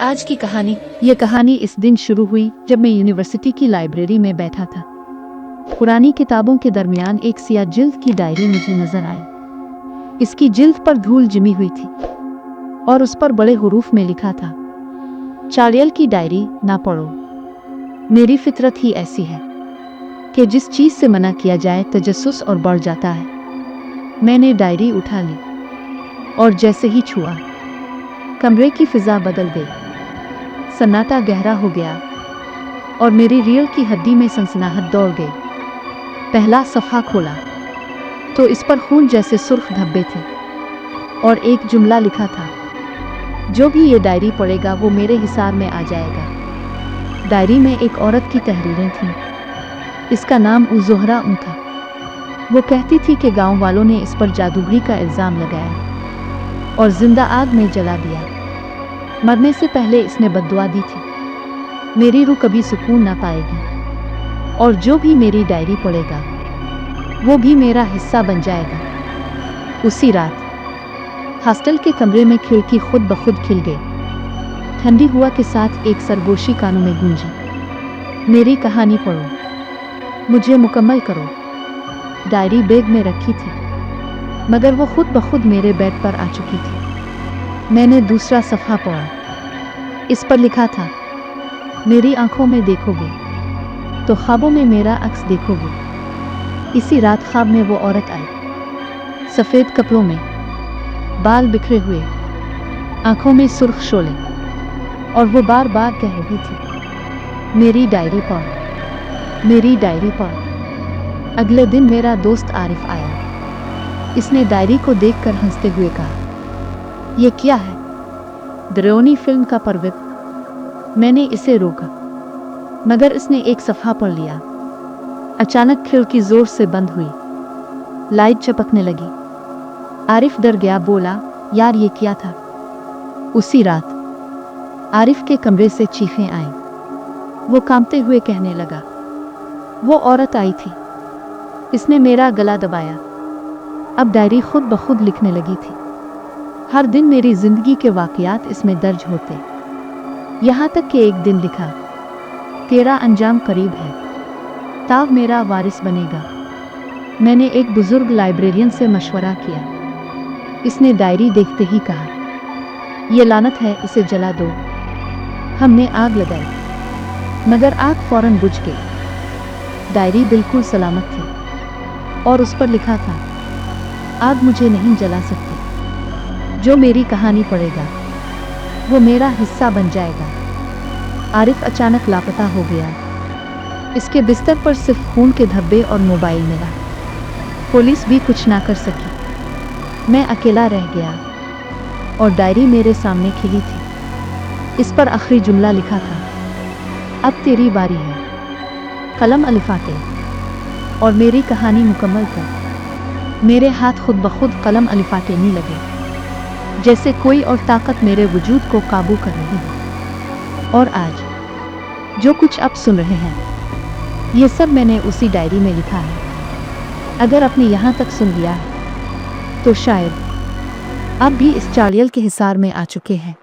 आज की कहानी। ये कहानी इस दिन शुरू हुई जब मैं यूनिवर्सिटी की लाइब्रेरी में बैठा था। पुरानी किताबों के दरमियान एक सियाह जिल्द की डायरी मुझे नजर आई। इसकी जिल्द पर धूल जमी हुई थी और उस पर बड़े हुरूफ में लिखा था, चार्लियल की डायरी ना पढ़ो। मेरी फितरत ही ऐसी है कि जिस चीज से मना किया जाए तजस्सुस और बढ़ जाता है। मैंने डायरी उठा ली और जैसे ही छुआ, कमरे की फिजा बदल गई। सन्नाटा गहरा हो गया और मेरी रीढ़ की हड्डी में सनसनाहट दौड़ गई। पहला सफ़ा खोला तो इस पर खून जैसे सुर्ख धब्बे थे और एक जुमला लिखा था, जो भी ये डायरी पढ़ेगा वो मेरे हिसार में आ जाएगा। डायरी में एक औरत की तहरीरें थीं। इसका नाम ज़ोहरा था। वो कहती थी कि गांव वालों ने इस पर जादूगरी का इल्ज़ाम लगाया और जिंदा आग में जला दिया। मरने से पहले इसने बद्दुआ दी थी, मेरी रूह कभी सुकून ना पाएगी और जो भी मेरी डायरी पढ़ेगा वो भी मेरा हिस्सा बन जाएगा। उसी रात हॉस्टल के कमरे में खिड़की खुद ब खुद खिल गई। ठंडी हवा के साथ एक सरगोशी कानों में गूंजी, मेरी कहानी पढ़ो, मुझे मुकम्मल करो। डायरी बैग में रखी थी मगर वो खुद ब खुद मेरे बेड पर आ चुकी थी। मैंने दूसरा सफ़ा पढ़ा। इस पर लिखा था, मेरी आंखों में देखोगे तो ख्वाबों में मेरा अक्स देखोगे। इसी रात ख्वाब में वो औरत आई, सफ़ेद कपड़ों में, बाल बिखरे हुए, आंखों में सुर्ख शोले, और वो बार बार कह रही थी, मेरी डायरी पढ़, मेरी डायरी पढ़। अगले दिन मेरा दोस्त आरिफ आया। इसने डायरी को देखकर हंसते हुए कहा, ये क्या है? ड्रोनी फिल्म का पर्वत। मैंने इसे रोका मगर इसने एक सफ़ा पढ़ लिया। अचानक खिड़की जोर से बंद हुई, लाइट चपकने लगी। आरिफ डर गया, बोला, यार ये क्या था? उसी रात आरिफ के कमरे से चीखें आईं। वो कांपते हुए कहने लगा, वो औरत आई थी, इसने मेरा गला दबाया। अब डायरी खुद ब खुद लिखने लगी थी। हर दिन मेरी जिंदगी के वाकयात इसमें दर्ज होते, यहाँ तक कि एक दिन लिखा, तेरा अंजाम करीब है, ताव मेरा वारिस बनेगा। मैंने एक बुजुर्ग लाइब्रेरियन से मशवरा किया। इसने डायरी देखते ही कहा, ये लानत है, इसे जला दो। हमने आग लगाई मगर आग फौरन बुझ गई। डायरी बिल्कुल सलामत थी और उस पर लिखा था, आग मुझे नहीं जला सकती, जो मेरी कहानी पढ़ेगा वो मेरा हिस्सा बन जाएगा। आरिफ अचानक लापता हो गया। इसके बिस्तर पर सिर्फ खून के धब्बे और मोबाइल मिला। पुलिस भी कुछ ना कर सकी। मैं अकेला रह गया और डायरी मेरे सामने खिली थी। इस पर आखिरी जुमला लिखा था, अब तेरी बारी है, कलम अलिफाते और मेरी कहानी मुकम्मल कर। मेरे हाथ खुद ब खुद कलम अलिफाते नहीं लगे, जैसे कोई और ताकत मेरे वजूद को काबू कर रही है। और आज जो कुछ आप सुन रहे हैं, ये सब मैंने उसी डायरी में लिखा है। अगर आपने यहाँ तक सुन लिया है तो शायद आप भी इस चार्लियल के हिसार में आ चुके हैं।